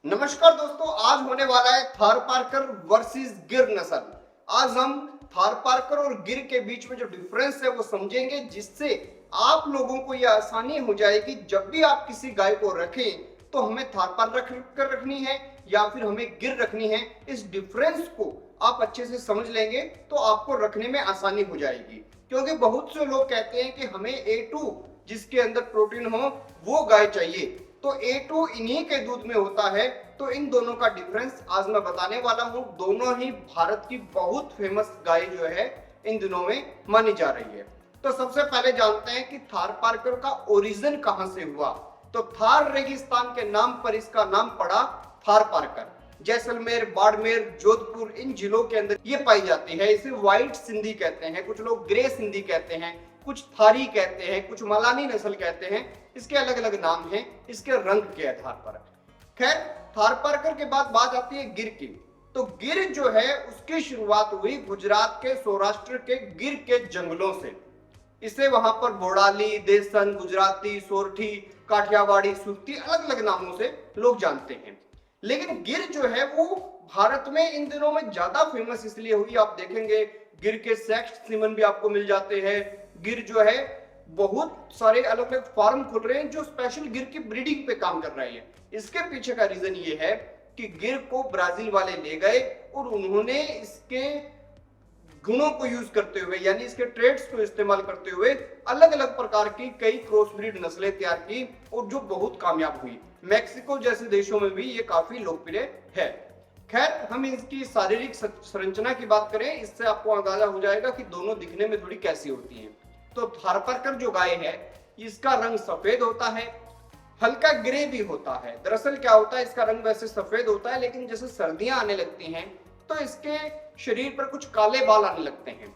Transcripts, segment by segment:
नमस्कार दोस्तों, आज होने वाला है थारपारकर वर्सेस गिर नस्ल। आज हम थारपारकर और गिर के बीच में जो डिफरेंस है वो समझेंगे, जिससे आप लोगों को यह आसानी हो जाएगी जब भी आप किसी गाय को रखें तो हमें थारपारकर रखनी है या फिर हमें गिर रखनी है। इस डिफरेंस को आप अच्छे से समझ लेंगे तो आपको रखने में आसानी हो जाएगी। क्योंकि बहुत से लोग कहते हैं कि हमें A2 जिसके अंदर प्रोटीन हो वो गाय चाहिए, तो A2 इन्हीं के दूध में होता है। तो इन दोनों का डिफरेंस आज मैं बताने वाला हूं। दोनों ही भारत की बहुत फेमस गाय जो है इन दिनों में मानी जा रही है। तो सबसे पहले जानते हैं कि थारपारकर का ओरिजिन कहां से हुआ। तो थार रेगिस्तान के नाम पर इसका नाम पड़ा थारपारकर। जैसलमेर, बाड़मेर, जोधपुर इन जिलों के अंदर ये पाई जाती है। इसे व्हाइट सिंधी कहते हैं, कुछ लोग ग्रे सिंधी कहते हैं, कुछ थारी कहते हैं, कुछ मलानी नस्ल कहते हैं। इसके अलग अलग नाम हैं इसके रंग के आधार पर। खैर, थारपारकर के बाद बात आती है गिर की। तो गिर जो है उसकी शुरुआत हुई गुजरात के सौराष्ट्र के गिर के जंगलों से। इसे वहां पर बोड़ाली, देसन, गुजराती, सोरठी, काठियावाड़ी, सुरती अलग अलग नामों से लोग जानते हैं। लेकिन गिर जो है वो भारत में इन दिनों में ज्यादा फेमस इसलिए हुई, आप देखेंगे गिर के सेक्स सीमन भी आपको मिल जाते हैं। गिर जो है बहुत सारे अलग अलग फार्म खुल रहे हैं जो स्पेशल गिर की ब्रीडिंग पे काम कर रहे हैं। इसके पीछे का रीजन ये है कि गिर को ब्राजील वाले ले गए और उन्होंने इसके गुणों को यूज करते हुए, यानी इसके ट्रेड्स को इस्तेमाल करते हुए अलग अलग प्रकार की कई क्रॉस ब्रीड नस्लें तैयार की और जो बहुत कामयाब हुई। मैक्सिको जैसे देशों में भी ये काफी लोकप्रिय है। खैर, हम इसकी शारीरिक संरचना की बात करें, इससे आपको अंदाजा हो जाएगा कि दोनों दिखने में थोड़ी कैसी होती हैं। तो थारपारकर जो गाय है इसका रंग सफेद होता है, हल्का ग्रे भी होता है। दरअसल क्या होता है, इसका रंग वैसे सफेद होता है, लेकिन जैसे सर्दियां आने लगती हैं तो इसके शरीर पर कुछ काले बाल आने लगते हैं।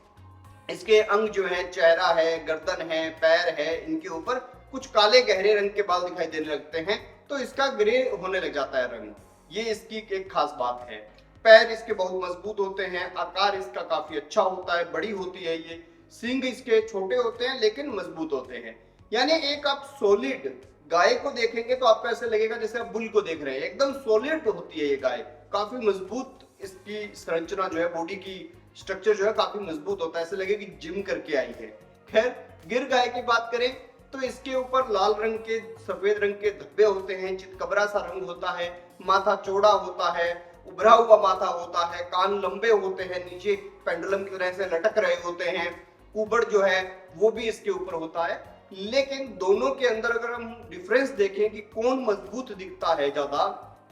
इसके अंग जो है, चेहरा है, गर्दन है, पैर है, इनके ऊपर कुछ काले गहरे रंग के बाल दिखाई देने लगते हैं, तो इसका ग्रे होने लग जाता है रंग। ये इसकी एक खास बात है। पैर इसके बहुत मजबूत होते हैं, आकार इसका काफी अच्छा होता है, बड़ी होती है ये। सींग इसके छोटे होते हैं लेकिन मजबूत होते हैं। यानी एक आप सॉलिड गाय को देखेंगे तो आपको ऐसे लगेगा जैसे आप बुल को देख रहे हैं। एकदम सॉलिड होती है ये गाय, काफी मजबूत इसकी संरचना जो है, बॉडी की स्ट्रक्चर जो है काफी मजबूत होता है, ऐसे लगे कि जिम करके आई है। खैर, गिर गाय की बात करें तो इसके ऊपर लाल रंग के, सफेद रंग के धब्बे होते हैं, चितकबरा सा रंग होता है, माथा चौड़ा होता है, उभरा हुआ माथा होता है, कान लंबे होते हैं, नीचे पेंडुलम की तरह से लटक रहे होते हैं, कुबड़ जो है वो भी इसके ऊपर होता है। लेकिन दोनों के अंदर अगर हम डिफरेंस देखें कि कौन मजबूत दिखता है ज्यादा,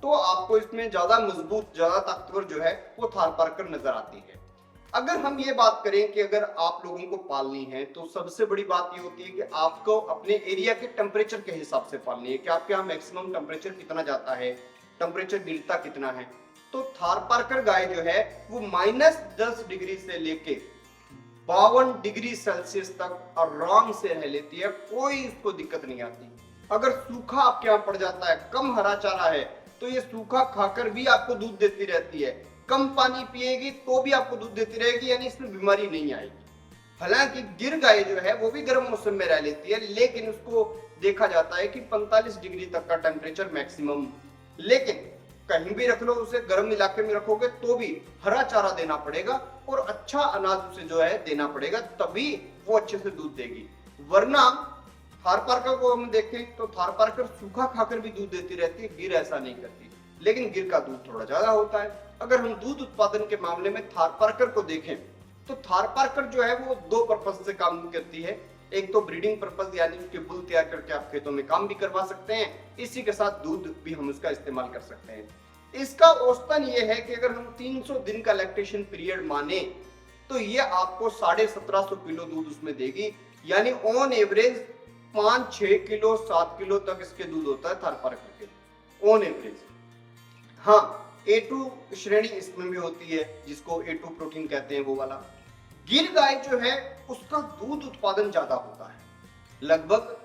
तो आपको इसमें ज्यादा मजबूत, ज्यादा ताकतवर जो है वो थारपारकर नजर आती है। अगर हम ये बात करें कि अगर आप लोगों को पालनी है तो सबसे बड़ी बात ये होती है कि आपको अपने एरिया के टेम्परेचर के हिसाब से पालनी है कि आपके यहाँ मैक्सिमम टेम्परेचर कितना जाता है, टेम्परेचर गिरता कितना है। तो थारपारकर गाय जो है वो -10 डिग्री से लेके 52 डिग्री सेल्सियस तक आराम से रह लेती है, कोई इसको दिक्कत नहीं आती। अगर सूखा आपके यहाँ पड़ जाता है, कम हरा चारा है, तो ये सूखा खाकर भी आपको दूध देती रहती है। कम पानी पिएगी तो भी आपको दूध देती रहेगी, यानी इसमें बीमारी नहीं आएगी। हालांकि गिर गाय जो है वो भी गर्म मौसम में रह लेती है, लेकिन उसको देखा जाता है कि 45 डिग्री तक का टेम्परेचर मैक्सिमम। लेकिन कहीं भी रख लो उसे, गर्म इलाके में रखोगे तो भी हरा चारा देना पड़ेगा और अच्छा अनाज उसे जो है देना पड़ेगा, तभी वो अच्छे से दूध देगी। वरना थारपारकर को हम देखें तो थारपारकर सूखा खाकर भी दूध देती रहती है, गिर ऐसा नहीं करती। लेकिन गिर का दूध थोड़ा ज्यादा होता है। अगर हम दूध उत्पादन के मामले में थारपारकर को देखें तो थारपारकर जो है वो 2 पर्पज से काम करती है। एक तो ब्रीडिंग पर्पज, यानी उसके बुल तैयार करके आप खेतों में काम भी करवा सकते हैं, इसी के साथ दूध भी हम उसका इस्तेमाल कर सकते हैं। इसका औसतन ये है कि अगर हम 300 दिन का लैक्टेशन पीरियड माने तो ये आपको 1750 किलो दूध उसमें देगी। यानी ऑन एवरेज 5-6 किलो 7 किलो तक इसके दूध होता है थारपारकर के, ऑन एवरेज। हाँ, A2 श्रेणी इसमें भी होती है जिसको A2 प्रोटीन कहते हैं, वो वाला। गिर गाय जो है उसका दूध उत्पादन ज्यादा होता है, लगभग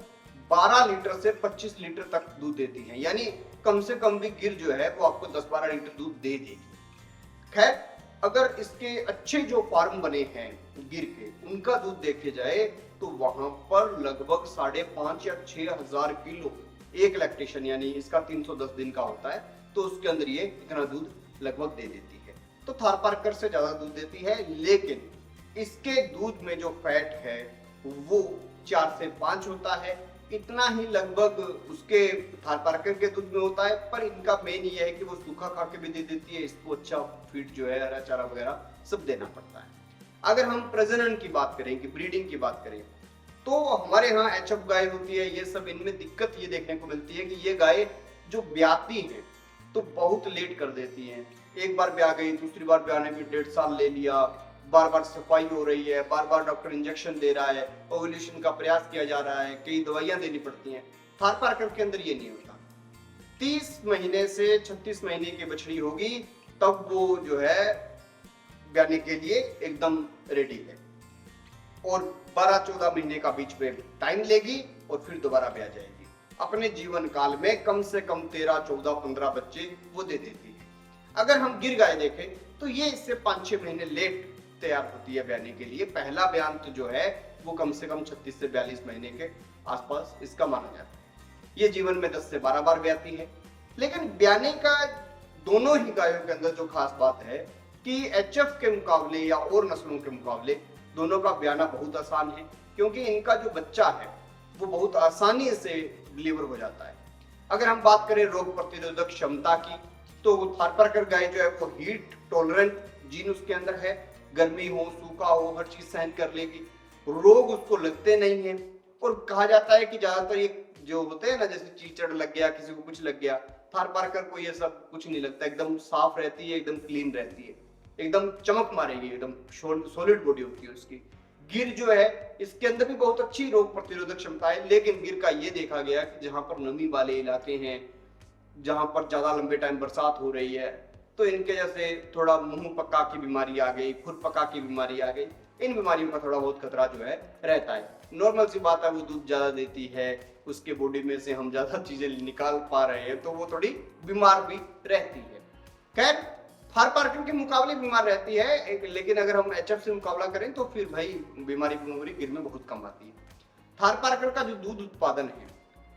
12 लीटर से 25 लीटर तक दूध देती है। यानी कम से कम भी गिर जो है वो आपको 10-12 लीटर दूध दे देगी। खैर, अगर इसके अच्छे जो फार्म बने हैं गिर के, उनका दूध देखे जाए तो वहां पर लगभग 5,500 या 6,000 किलो एक लैक्टेशन, यानी इसका 310 दिन का होता है, तो उसके अंदर ये इतना दूध लगभग दे देती है। तो थारपारकर से ज्यादा दूध देती है, लेकिन इसके दूध में जो फैट है वो 4 से 5 होता है। इतना ही लगभग उसके थारपारकर के दूध में होता है, पर इनका मेन ये है कि वो सूखा खा के भी दे देती है, इसको अच्छा फीड जो है हरा चारा वगैरह सब देना पड़ता है। अगर हम प्रजनन की बात करें कि ब्रीडिंग की बात करें, तो हमारे यहाँ एचएफ गाय होती है, ये सब इनमें दिक्कत ये देखने को मिलती है कि ये गाय जो ब्याती है तो बहुत लेट कर देती हैं। एक बार ब्याह गई, दूसरी बार ब्याहने में 1.5 साल ले लिया, बार बार सफाई हो रही है, बार बार डॉक्टर इंजेक्शन दे रहा है, ओव्यूलेशन का प्रयास किया जा रहा है, कई दवाइयां देनी पड़ती हैं। थारपारकर के अंदर ये नहीं होता। 30 महीने से 36 महीने की बछड़ी होगी तब वो जो है ब्याहने के लिए एकदम रेडी है, और 12-14 महीने का बीच में टाइम लेगी और फिर दोबारा ब्याह जाएगी। अपने जीवन काल में कम से कम 13, 14, 15 बच्चे वो दे देती है। अगर हम गिर गाय देखें तो ये इससे 5-6 महीने लेट तैयार होती है ब्याहने के लिए। पहला बयान तो जो है वो कम से कम 36 से 42 महीने के आसपास इसका माना जाता है। ये जीवन में 10 से 12 बार ब्याहती है। लेकिन ब्याहने का दोनों ही गायों के अंदर जो खास बात है कि एचएफ के मुकाबले या और नस्लों के मुकाबले दोनों का ब्याहना बहुत आसान है, क्योंकि इनका जो बच्चा है वो बहुत आसानी से डिलीवर हो जाता है। अगर हम बात करें रोग प्रतिरोधक क्षमता की, तो थारपारकर गाय जो है वो हीट टॉलरेंट जीन उसके अंदर है, गर्मी हो सूखा हो हर चीज सहन कर लेगी, रोग उसको लगते नहीं है। और कहा जाता है कि ज्यादातर ये जो होते हैं ना, जैसे चीचड़ लग गया, किसी को कुछ लग गया, थारपारकर को ये सब कुछ नहीं लगता, एकदम साफ रहती है, एकदम क्लीन रहती है, एकदम चमक मारेगी, एकदम सॉलिड बॉडी होती है उसकी। गिर जो है इसके अंदर भी बहुत अच्छी रोग प्रतिरोधक क्षमता है, लेकिन गिर का ये देखा गया कि जहां पर नमी वाले इलाके हैं, जहां पर ज्यादा लंबे टाइम बरसात हो रही है, तो इनके जैसे थोड़ा मुंह पक्का की बीमारी आ गई, खुर पक्का की बीमारी आ गई, इन बीमारियों का थोड़ा बहुत खतरा जो है रहता है। नॉर्मल सी बात है, वो दूध ज्यादा देती है, उसके बॉडी में से हम ज्यादा चीजें निकाल पा रहे हैं, तो वो थोड़ी बीमार भी रहती है। खैर थारपारकर के मुकाबले बीमार रहती है, लेकिन अगर हम एचएफ से मुकाबला करें तो फिर भाई बीमारी गिर में बहुत कम आती है। थारपारकर का जो दूध उत्पादन है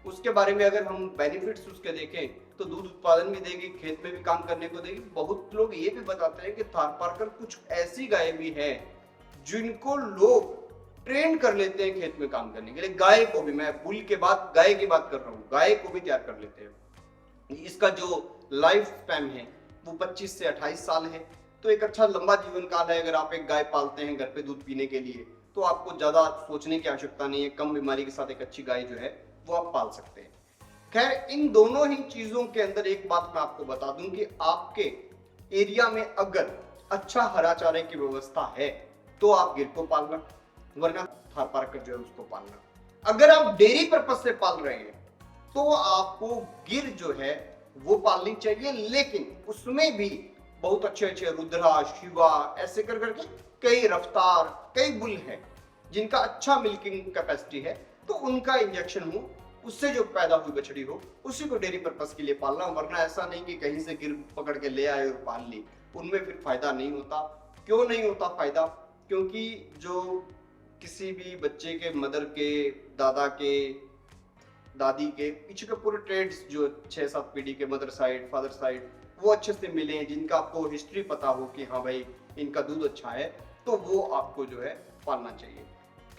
उसके बारे में अगर हम बेनिफिट्स उसके देखें तो दूध उत्पादन भी देगी, खेत में भी काम करने को देगी। बहुत लोग ये भी बताते हैं कि थारपारकर कुछ ऐसी गाय भी है जिनको लोग ट्रेन कर लेते हैं खेत में काम करने के लिए। गाय को भी, मैं बुल के बाद गाय की बात कर रहा हूँ, गाय को भी तैयार कर लेते हैं। इसका जो लाइफ स्पैन है वो 25 से 28 साल है, तो एक अच्छा लंबा जीवन काल है। अगर आप एक गाय पालते हैं घर पे दूध पीने के लिए तो आपको ज्यादा सोचने की आवश्यकता नहीं है, कम बीमारी के साथ एक अच्छी गाय जो है वो आप पाल सकते हैं। खैर इन दोनों ही चीजों के अंदर एक बात मैं आपको बता दूं कि आपके एरिया में अगर अच्छा हरा चारे की व्यवस्था है तो आप गिर को पालना, वरना थारपारकर जो है उसको पालना। अगर आप डेयरी पर्पज से पाल रहे हैं तो आपको गिर जो है वो पालनी चाहिए, लेकिन उसमें भी बहुत अच्छे अच्छे रुद्रा, शिवा ऐसे कर करके कई रफ्तार, कई बुल हैं जिनका अच्छा मिल्किंग कैपेसिटी है, तो उनका इंजेक्शन हो, उससे जो पैदा हुई बछड़ी हो उसी को डेयरी पर्पस के लिए पालना। वरना ऐसा नहीं कि कहीं से गिर पकड़ के ले आए और पाल ली, उनमें फिर फायदा नहीं होता। क्यों नहीं होता फायदा? क्योंकि जो किसी भी बच्चे के मदर के, दादा के, दादी के पीछे के पूरे ट्रेड्स जो 6-7 पीढ़ी के मदर साइड, फादर साइड वो अच्छे से मिले हैं, जिनका आपको हिस्ट्री पता हो कि हाँ भाई इनका दूध अच्छा है, तो वो आपको जो है पालना चाहिए।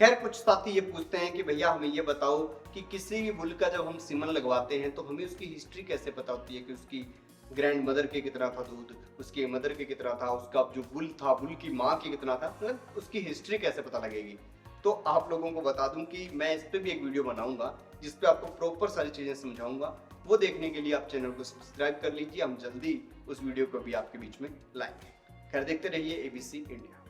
खैर कुछ साथी ये पूछते हैं कि भैया हमें ये बताओ कि किसी भी बुल का जब हम सीमन लगवाते हैं तो हमें उसकी हिस्ट्री कैसे पता होती है कि उसकी ग्रैंड मदर के कितना था दूध, उसके मदर के कितना था, उसका जो बुल था, बुल की माँ के कितना था, मतलब उसकी हिस्ट्री कैसे पता लगेगी? तो आप लोगों को बता दूं कि मैं इस पे भी एक वीडियो बनाऊंगा जिसपे आपको प्रॉपर सारी चीजें समझाऊंगा। वो देखने के लिए आप चैनल को सब्सक्राइब कर लीजिए, हम जल्दी उस वीडियो को भी आपके बीच में लाएंगे। खैर देखते रहिए ABC इंडिया।